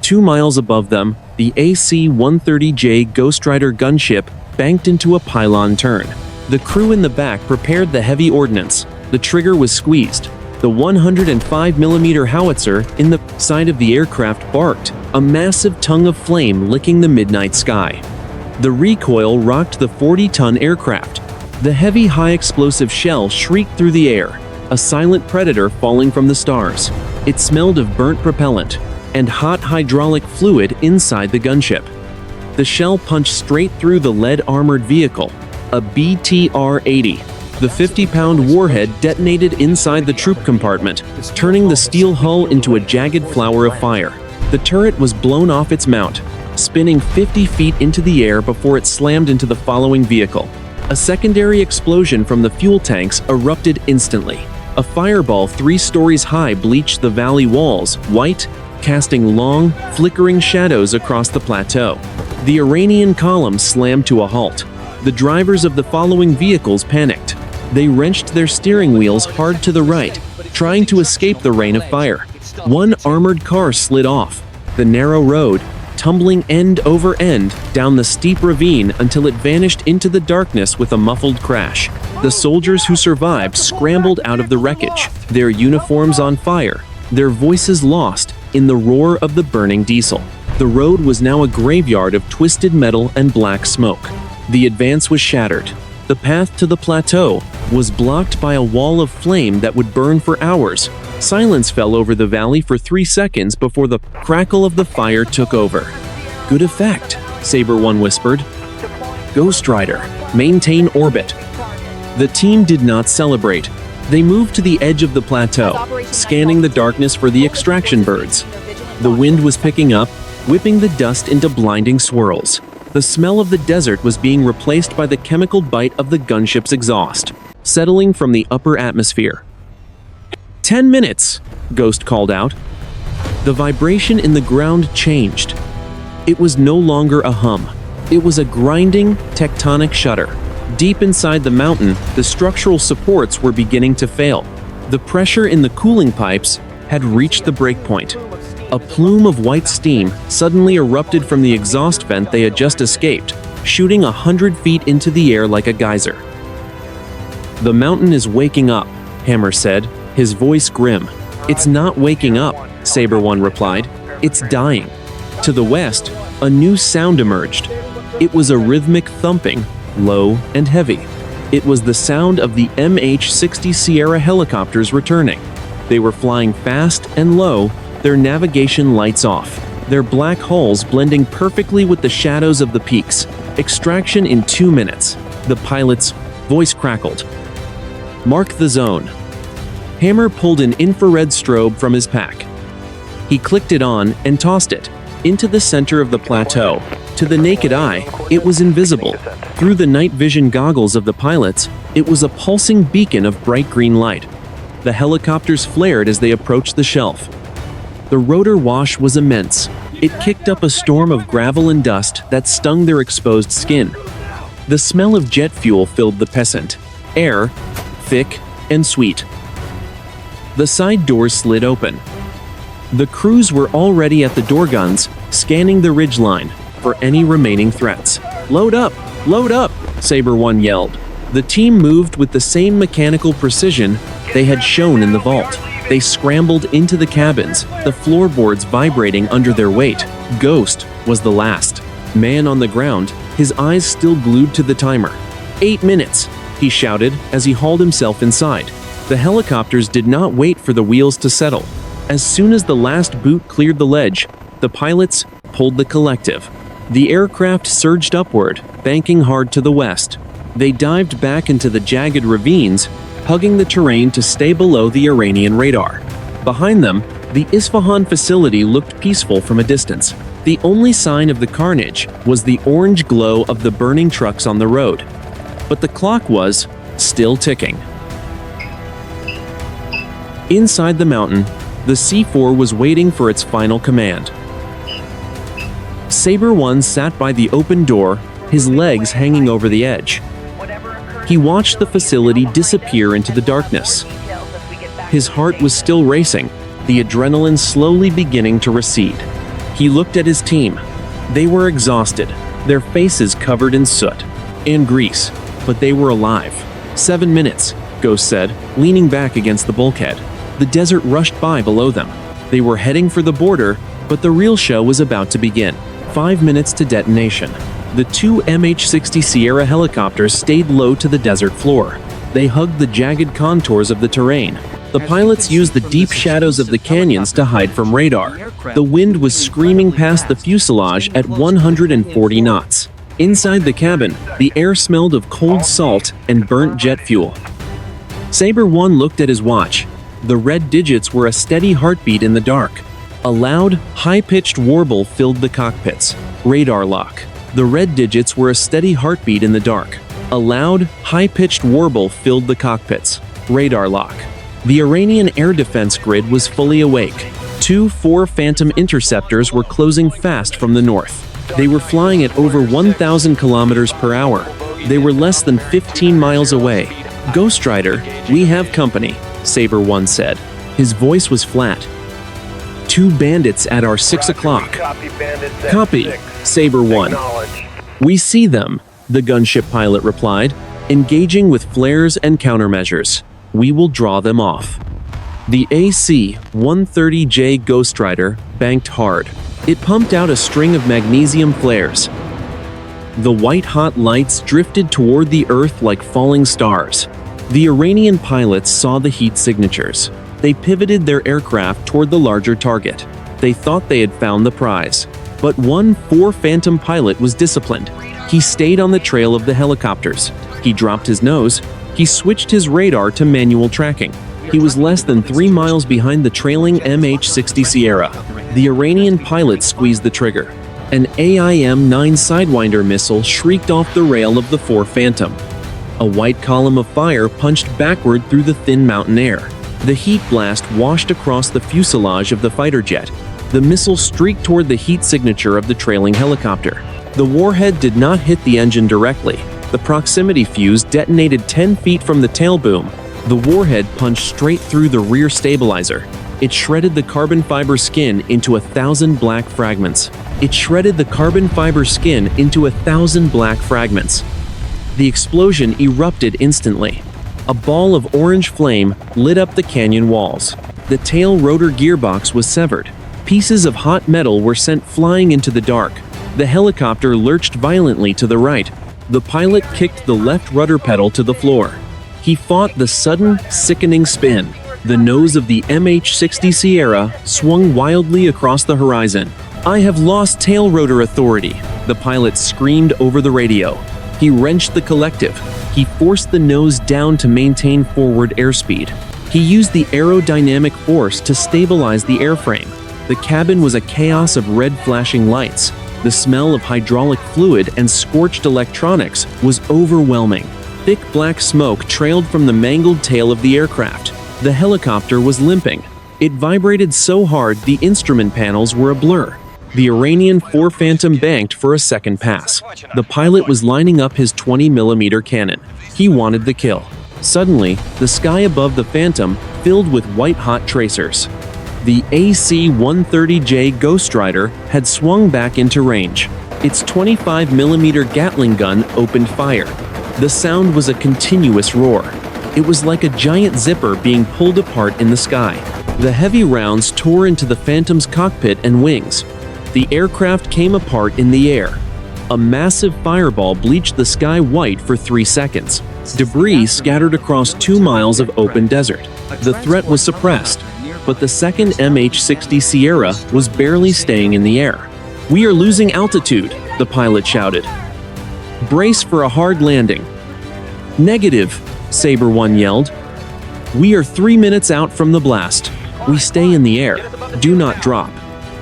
2 miles above them, the AC-130J Ghostrider gunship banked into a pylon turn. The crew in the back prepared the heavy ordnance. The trigger was squeezed. The 105mm howitzer in the side of the aircraft barked, a massive tongue of flame licking the midnight sky. The recoil rocked the 40-ton aircraft. The heavy, high-explosive shell shrieked through the air, a silent predator falling from the stars. It smelled of burnt propellant and hot hydraulic fluid inside the gunship. The shell punched straight through the lead-armored vehicle, a BTR-80. The 50-pound warhead detonated inside the troop compartment, turning the steel hull into a jagged flower of fire. The turret was blown off its mount, spinning 50 feet into the air before it slammed into the following vehicle. A secondary explosion from the fuel tanks erupted instantly. A fireball 3 stories high bleached the valley walls, white, casting long, flickering shadows across the plateau. The Iranian column slammed to a halt. The drivers of the following vehicles panicked. They wrenched their steering wheels hard to the right, trying to escape the rain of fire. One armored car slid off the narrow road, tumbling end over end down the steep ravine until it vanished into the darkness with a muffled crash. The soldiers who survived scrambled out of the wreckage, their uniforms on fire, their voices lost in the roar of the burning diesel. The road was now a graveyard of twisted metal and black smoke. The advance was shattered. The path to the plateau was blocked by a wall of flame that would burn for hours. Silence fell over the valley for 3 seconds before the crackle of the fire took over. Good effect, Saber 1 whispered. Ghostrider, maintain orbit. The team did not celebrate. They moved to the edge of the plateau, scanning the darkness for the extraction birds. The wind was picking up, whipping the dust into blinding swirls. The smell of the desert was being replaced by the chemical bite of the gunship's exhaust, settling from the upper atmosphere. 10 minutes, Ghost called out. The vibration in the ground changed. It was no longer a hum. It was a grinding, tectonic shudder. Deep inside the mountain, the structural supports were beginning to fail. The pressure in the cooling pipes had reached the breakpoint. A plume of white steam suddenly erupted from the exhaust vent they had just escaped, shooting 100 feet into the air like a geyser. The mountain is waking up, Hammer said, his voice grim. It's not waking up, Saber 1 replied. It's dying. To the west, a new sound emerged. It was a rhythmic thumping, low and heavy. It was the sound of the MH-60 Sierra helicopters returning. They were flying fast and low, their navigation lights off, their black hulls blending perfectly with the shadows of the peaks. Extraction in 2 minutes. The pilot's voice crackled. Mark the zone. Hammer pulled an infrared strobe from his pack. He clicked it on and tossed it into the center of the plateau. To the naked eye, it was invisible. Through the night vision goggles of the pilots, it was a pulsing beacon of bright green light. The helicopters flared as they approached the shelf. The rotor wash was immense. It kicked up a storm of gravel and dust that stung their exposed skin. The smell of jet fuel filled the peasant air, thick and sweet. The side doors slid open. The crews were already at the door guns, scanning the ridgeline for any remaining threats. Load up! Load up! Saber 1 yelled. The team moved with the same mechanical precision they had shown in the vault. They scrambled into the cabins, the floorboards vibrating under their weight. Ghost was the last man on the ground, his eyes still glued to the timer. 8 minutes, he shouted as he hauled himself inside. The helicopters did not wait for the wheels to settle. As soon as the last boot cleared the ledge, the pilots pulled the collective. The aircraft surged upward, banking hard to the west. They dived back into the jagged ravines, hugging the terrain to stay below the Iranian radar. Behind them, the Isfahan facility looked peaceful from a distance. The only sign of the carnage was the orange glow of the burning trucks on the road. But the clock was still ticking. Inside the mountain, the C-4 was waiting for its final command. Saber 1 sat by the open door, his legs hanging over the edge. He watched the facility disappear into the darkness. His heart was still racing, the adrenaline slowly beginning to recede. He looked at his team. They were exhausted, their faces covered in soot and grease, but they were alive. 7 minutes, Ghost said, leaning back against the bulkhead. The desert rushed by below them. They were heading for the border, but the real show was about to begin. 5 minutes to detonation. The 2 MH-60 Sierra helicopters stayed low to the desert floor. They hugged the jagged contours of the terrain. The pilots used the deep shadows of the canyons to hide from radar. The wind was screaming past the fuselage at 140 knots. Inside the cabin, the air smelled of cold salt and burnt jet fuel. Saber 1 looked at his watch. The red digits were a steady heartbeat in the dark. A loud, high-pitched warble filled the cockpits. Radar lock. The red digits were a steady heartbeat in the dark. A loud, high-pitched warble filled the cockpits. Radar lock. The Iranian air defense grid was fully awake. 2 4 Phantom interceptors were closing fast from the north. They were flying at over 1,000 kilometers per hour. They were less than 15 miles away. Ghostrider, we have company, Saber 1 said. His voice was flat. 2 bandits at our 6 o'clock. Copy, Saber 1. We see them, the gunship pilot replied, engaging with flares and countermeasures. We will draw them off. The AC-130J Ghostrider banked hard. It pumped out a string of magnesium flares. The white-hot lights drifted toward the earth like falling stars. The Iranian pilots saw the heat signatures. They pivoted their aircraft toward the larger target. They thought they had found the prize. But one 4 Phantom pilot was disciplined. He stayed on the trail of the helicopters. He dropped his nose. He switched his radar to manual tracking. He was less than 3 miles behind the trailing MH-60 Sierra. The Iranian pilot squeezed the trigger. An AIM-9 Sidewinder missile shrieked off the rail of the 4 Phantom. A white column of fire punched backward through the thin mountain air. The heat blast washed across the fuselage of the fighter jet. The missile streaked toward the heat signature of the trailing helicopter. The warhead did not hit the engine directly. The proximity fuse detonated 10 feet from the tail boom. The warhead punched straight through the rear stabilizer. It shredded the carbon fiber skin into 1,000 black fragments. It shredded the carbon fiber skin into 1,000 black fragments. The explosion erupted instantly. A ball of orange flame lit up the canyon walls. The tail rotor gearbox was severed. Pieces of hot metal were sent flying into the dark. The helicopter lurched violently to the right. The pilot kicked the left rudder pedal to the floor. He fought the sudden, sickening spin. The nose of the MH-60 Sierra swung wildly across the horizon. "I have lost tail rotor authority," the pilot screamed over the radio. He wrenched the collective. He forced the nose down to maintain forward airspeed. He used the aerodynamic force to stabilize the airframe. The cabin was a chaos of red flashing lights. The smell of hydraulic fluid and scorched electronics was overwhelming. Thick black smoke trailed from the mangled tail of the aircraft. The helicopter was limping. It vibrated so hard the instrument panels were a blur. The Iranian 4 Phantom banked for a second pass. The pilot was lining up his 20mm cannon. He wanted the kill. Suddenly, the sky above the Phantom filled with white-hot tracers. The AC-130J Ghostrider had swung back into range. Its 25mm Gatling gun opened fire. The sound was a continuous roar. It was like a giant zipper being pulled apart in the sky. The heavy rounds tore into the Phantom's cockpit and wings. The aircraft came apart in the air. A massive fireball bleached the sky white for 3 seconds. Debris scattered across 2 miles of open desert. The threat was suppressed, but the second MH-60 Sierra was barely staying in the air. "We are losing altitude," the pilot shouted. "Brace for a hard landing." "Negative," Sabre 1 yelled. "We are 3 minutes out from the blast. We stay in the air. Do not drop.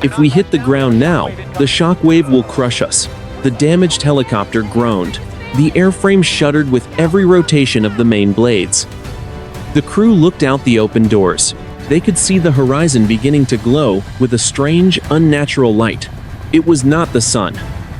If we hit the ground now, the shockwave will crush us." The damaged helicopter groaned. The airframe shuddered with every rotation of the main blades. The crew looked out the open doors. They could see the horizon beginning to glow with a strange, unnatural light. It was not the sun.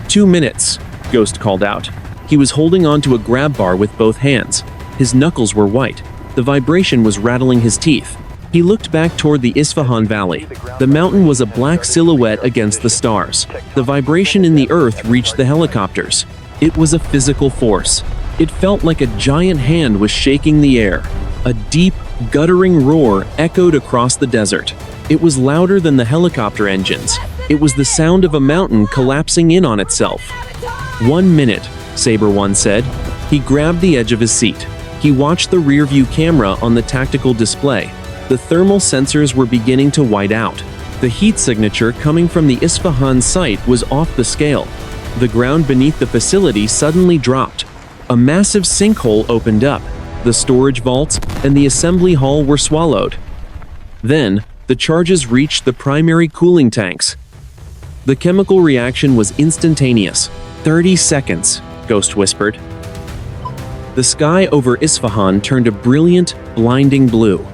2 minutes, Ghost called out. He was holding onto a grab bar with both hands. His knuckles were white. The vibration was rattling his teeth. He looked back toward the Isfahan Valley. The mountain was a black silhouette against the stars. The vibration in the earth reached the helicopters. It was a physical force. It felt like a giant hand was shaking the air. A deep, guttering roar echoed across the desert. It was louder than the helicopter engines. It was the sound of a mountain collapsing in on itself. 1 minute, Sabre 1 said. He grabbed the edge of his seat. He watched the rear-view camera on the tactical display. The thermal sensors were beginning to white out. The heat signature coming from the Isfahan site was off the scale. The ground beneath the facility suddenly dropped. A massive sinkhole opened up. The storage vaults and the assembly hall were swallowed. Then, the charges reached the primary cooling tanks. The chemical reaction was instantaneous. 30 seconds, Ghost whispered. The sky over Isfahan turned a brilliant, blinding blue.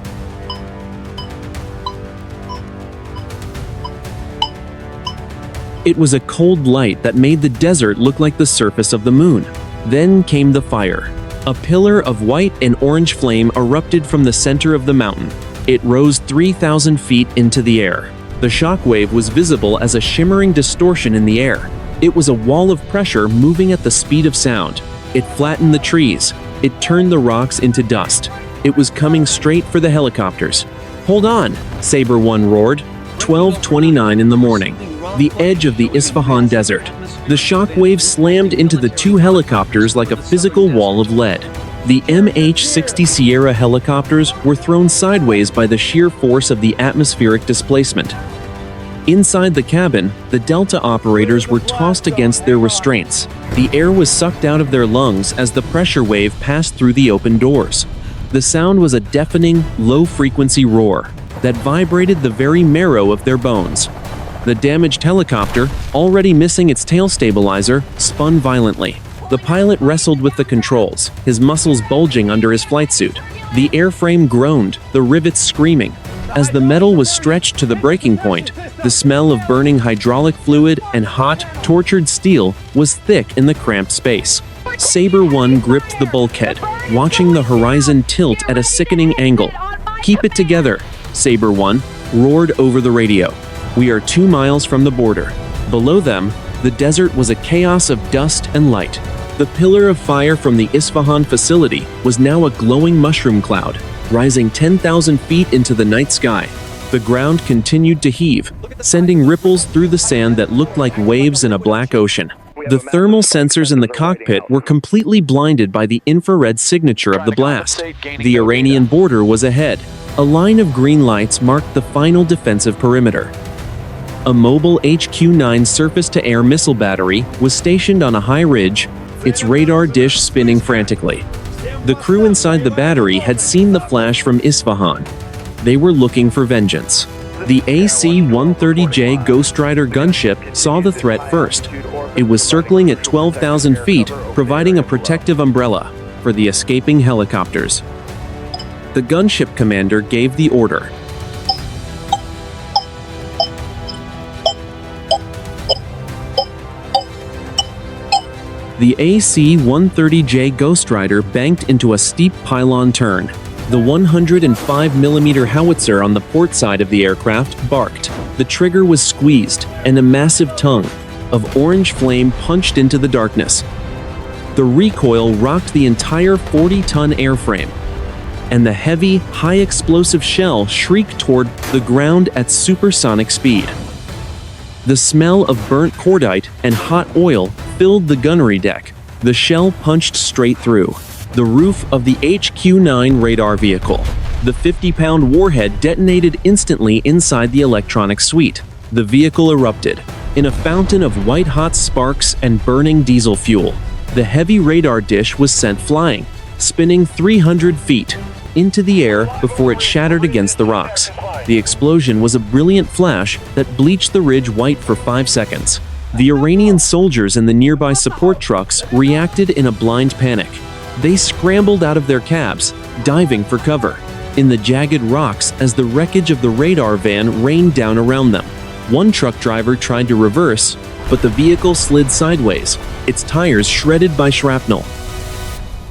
It was a cold light that made the desert look like the surface of the moon. Then came the fire. A pillar of white and orange flame erupted from the center of the mountain. It rose 3,000 feet into the air. The shockwave was visible as a shimmering distortion in the air. It was a wall of pressure moving at the speed of sound. It flattened the trees. It turned the rocks into dust. It was coming straight for the helicopters. "Hold on," Sabre 1 roared. 12:29 in the morning. The edge of the Isfahan desert. The shockwave slammed into the 2 helicopters like a physical wall of lead. The MH-60 Sierra helicopters were thrown sideways by the sheer force of the atmospheric displacement. Inside the cabin, the Delta operators were tossed against their restraints. The air was sucked out of their lungs as the pressure wave passed through the open doors. The sound was a deafening, low-frequency roar that vibrated the very marrow of their bones. The damaged helicopter, already missing its tail stabilizer, spun violently. The pilot wrestled with the controls, his muscles bulging under his flight suit. The airframe groaned, the rivets screaming. As the metal was stretched to the breaking point, the smell of burning hydraulic fluid and hot, tortured steel was thick in the cramped space. Sabre 1 gripped the bulkhead, watching the horizon tilt at a sickening angle. "Keep it together," Sabre 1 roared over the radio. "We are 2 miles from the border." Below them, the desert was a chaos of dust and light. The pillar of fire from the Isfahan facility was now a glowing mushroom cloud, rising 10,000 feet into the night sky. The ground continued to heave, sending ripples through the sand that looked like waves in a black ocean. The thermal sensors in the cockpit were completely blinded by the infrared signature of the blast. The Iranian border was ahead. A line of green lights marked the final defensive perimeter. A mobile HQ-9 surface-to-air missile battery was stationed on a high ridge, its radar dish spinning frantically. The crew inside the battery had seen the flash from Isfahan. They were looking for vengeance. The AC-130J Ghostrider gunship saw the threat first. It was circling at 12,000 feet, providing a protective umbrella for the escaping helicopters. The gunship commander gave the order. The AC-130J Ghostrider banked into a steep pylon turn. The 105mm howitzer on the port side of the aircraft barked. The trigger was squeezed, and a massive tongue of orange flame punched into the darkness. The recoil rocked the entire 40-ton airframe, and the heavy, high-explosive shell shrieked toward the ground at supersonic speed. The smell of burnt cordite and hot oil filled the gunnery deck. The shell punched straight through the roof of the HQ-9 radar vehicle. The 50-pound warhead detonated instantly inside the electronics suite. The vehicle erupted in a fountain of white-hot sparks and burning diesel fuel. The heavy radar dish was sent flying, spinning 300 feet into the air before it shattered against the rocks. The explosion was a brilliant flash that bleached the ridge white for 5 seconds. The Iranian soldiers and the nearby support trucks reacted in a blind panic. They scrambled out of their cabs, diving for cover in the jagged rocks as the wreckage of the radar van rained down around them. One truck driver tried to reverse, but the vehicle slid sideways, its tires shredded by shrapnel.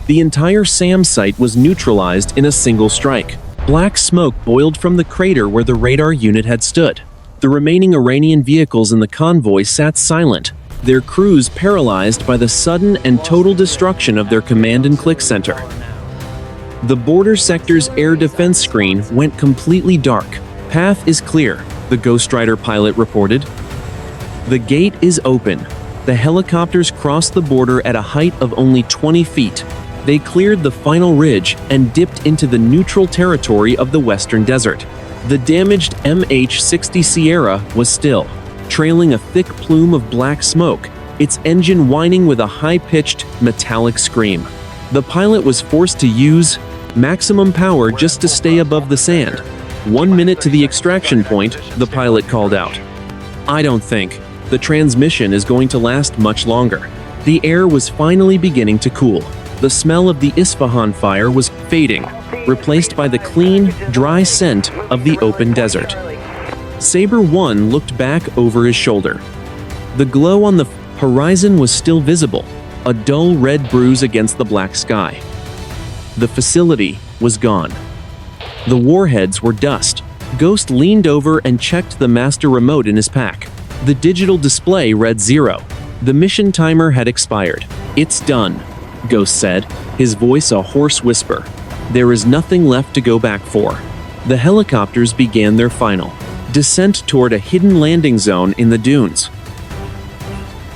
The entire SAM site was neutralized in a single strike. Black smoke boiled from the crater where the radar unit had stood. The remaining Iranian vehicles in the convoy sat silent, their crews paralyzed by the sudden and total destruction of their command and click center. The border sector's air defense screen went completely dark. "Path is clear," the Ghostrider pilot reported. "The gate is open." The helicopters crossed the border at a height of only 20 feet. They cleared the final ridge and dipped into the neutral territory of the western desert. The damaged MH-60 Sierra was still, trailing a thick plume of black smoke, its engine whining with a high-pitched, metallic scream. The pilot was forced to use maximum power just to stay above the sand. 1 minute to the extraction point, the pilot called out. "I don't think the transmission is going to last much longer." The air was finally beginning to cool. The smell of the Isfahan fire was fading, replaced by the clean, dry scent of the open desert. Sabre 1 looked back over his shoulder. The glow on the horizon was still visible, a dull red bruise against the black sky. The facility was gone. The warheads were dust. Ghost leaned over and checked the master remote in his pack. The digital display read 0. The mission timer had expired. "It's done," Ghost said, his voice a hoarse whisper. "There is nothing left to go back for." The helicopters began their final descent toward a hidden landing zone in the dunes.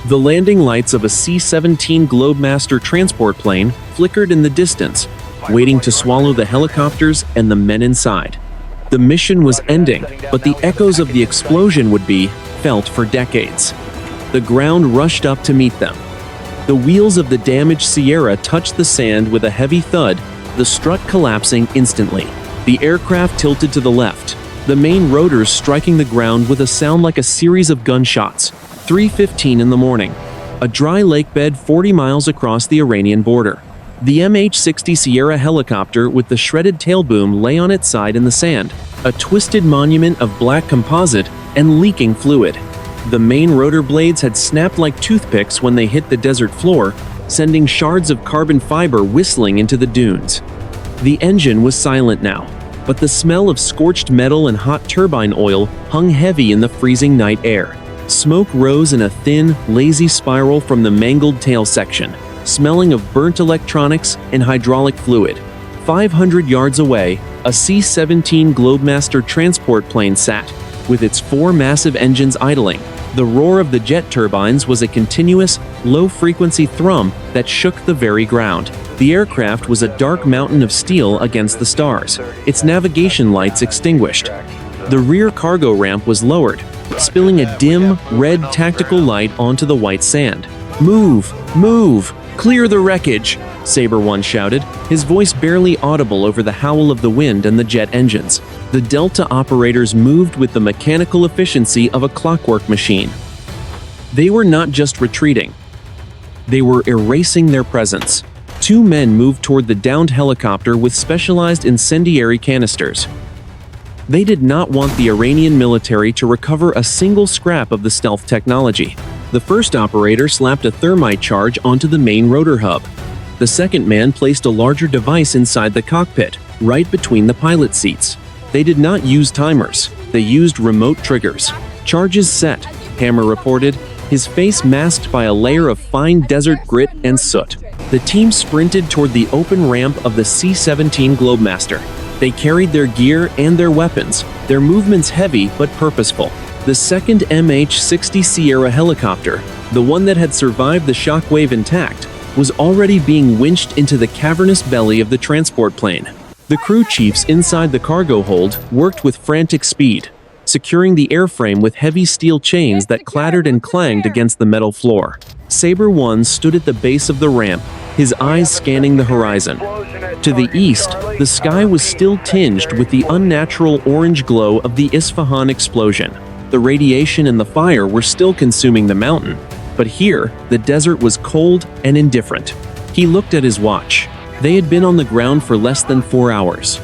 The landing lights of a C-17 Globemaster transport plane flickered in the distance, waiting to swallow the helicopters and the men inside. The mission was ending, but the echoes of the explosion would be felt for decades. The ground rushed up to meet them. The wheels of the damaged Sierra touched the sand with a heavy thud, the strut collapsing instantly. The aircraft tilted to the left, the main rotors striking the ground with a sound like a series of gunshots. 3:15 in the morning. A dry lake bed 40 miles across the Iranian border. The MH-60 Sierra helicopter with the shredded tailboom lay on its side in the sand, a twisted monument of black composite and leaking fluid. The main rotor blades had snapped like toothpicks when they hit the desert floor, sending shards of carbon fiber whistling into the dunes. The engine was silent now, but the smell of scorched metal and hot turbine oil hung heavy in the freezing night air. Smoke rose in a thin, lazy spiral from the mangled tail section, smelling of burnt electronics and hydraulic fluid. 500 yards away, a C-17 Globemaster transport plane sat, with its 4 massive engines idling. The roar of the jet turbines was a continuous, low-frequency thrum that shook the very ground. The aircraft was a dark mountain of steel against the stars, its navigation lights extinguished. The rear cargo ramp was lowered, spilling a dim, red tactical light onto the white sand. "Move! Move! Clear the wreckage!" Sabre 1 shouted, his voice barely audible over the howl of the wind and the jet engines. The Delta operators moved with the mechanical efficiency of a clockwork machine. They were not just retreating. They were erasing their presence. 2 men moved toward the downed helicopter with specialized incendiary canisters. They did not want the Iranian military to recover a single scrap of the stealth technology. The first operator slapped a thermite charge onto the main rotor hub. The second man placed a larger device inside the cockpit, right between the pilot seats. They did not use timers. They used remote triggers. "Charges set," Hammer reported, his face masked by a layer of fine desert grit and soot. The team sprinted toward the open ramp of the C-17 Globemaster. They carried their gear and their weapons, their movements heavy but purposeful. The second MH-60 Sierra helicopter, the one that had survived the shockwave intact, was already being winched into the cavernous belly of the transport plane. The crew chiefs inside the cargo hold worked with frantic speed, securing the airframe with heavy steel chains that clattered and clanged against the metal floor. Sabre 1 stood at the base of the ramp, his eyes scanning the horizon. To the east, the sky was still tinged with the unnatural orange glow of the Isfahan explosion. The radiation and the fire were still consuming the mountain, but here, the desert was cold and indifferent. He looked at his watch. They had been on the ground for less than 4 hours.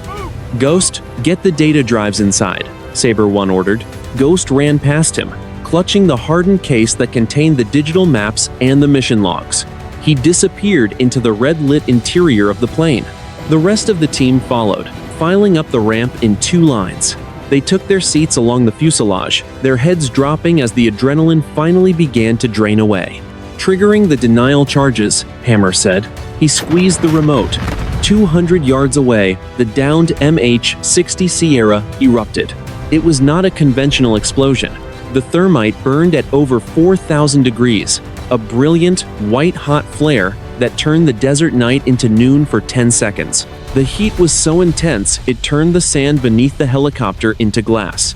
"Ghost, get the data drives inside," Sabre 1 ordered. Ghost ran past him, clutching the hardened case that contained the digital maps and the mission logs. He disappeared into the red-lit interior of the plane. The rest of the team followed, filing up the ramp in 2 lines. They took their seats along the fuselage, their heads dropping as the adrenaline finally began to drain away. "Triggering the denial charges," Hammer said. He squeezed the remote. 200 yards away, the downed MH-60 Sierra erupted. It was not a conventional explosion. The thermite burned at over 4,000 degrees, a brilliant, white-hot flare that turned the desert night into noon for 10 seconds. The heat was so intense, it turned the sand beneath the helicopter into glass.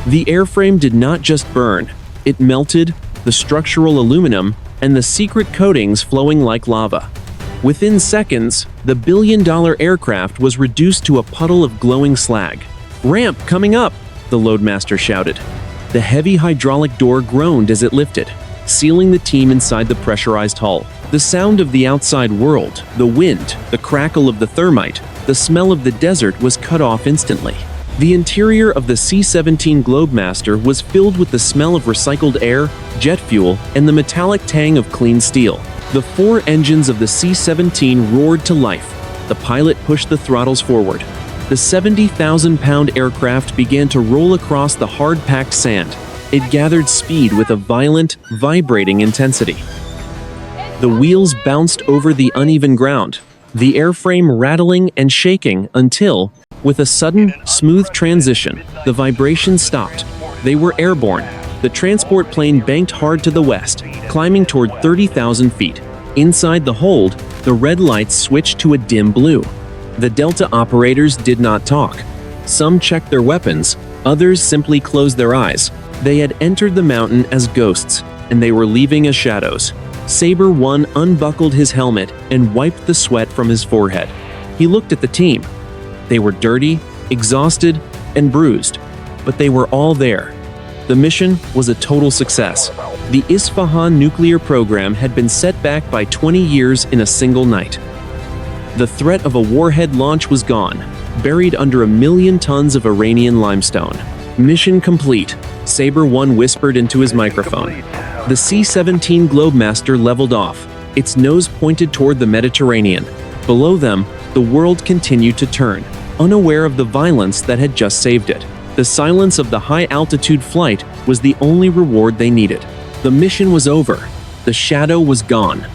The airframe did not just burn, it melted, the structural aluminum, and the secret coatings flowing like lava. Within seconds, the billion-dollar aircraft was reduced to a puddle of glowing slag. "Ramp coming up!" the loadmaster shouted. The heavy hydraulic door groaned as it lifted, sealing the team inside the pressurized hull. The sound of the outside world, the wind, the crackle of the thermite, the smell of the desert was cut off instantly. The interior of the C-17 Globemaster was filled with the smell of recycled air, jet fuel, and the metallic tang of clean steel. The 4 engines of the C-17 roared to life. The pilot pushed the throttles forward. The 70,000-pound aircraft began to roll across the hard-packed sand. It gathered speed with a violent, vibrating intensity. The wheels bounced over the uneven ground, the airframe rattling and shaking until, with a sudden, smooth transition, the vibration stopped. They were airborne. The transport plane banked hard to the west, climbing toward 30,000 feet. Inside the hold, the red lights switched to a dim blue. The Delta operators did not talk. Some checked their weapons, others simply closed their eyes. They had entered the mountain as ghosts, and they were leaving as shadows. Sabre 1 unbuckled his helmet and wiped the sweat from his forehead. He looked at the team. They were dirty, exhausted, and bruised, but they were all there. The mission was a total success. The Isfahan nuclear program had been set back by 20 years in a single night. The threat of a warhead launch was gone, buried under 1 million tons of Iranian limestone. "Mission complete," Sabre 1 whispered into his microphone. The C-17 Globemaster leveled off, its nose pointed toward the Mediterranean. Below them, the world continued to turn, unaware of the violence that had just saved it. The silence of the high-altitude flight was the only reward they needed. The mission was over. The shadow was gone.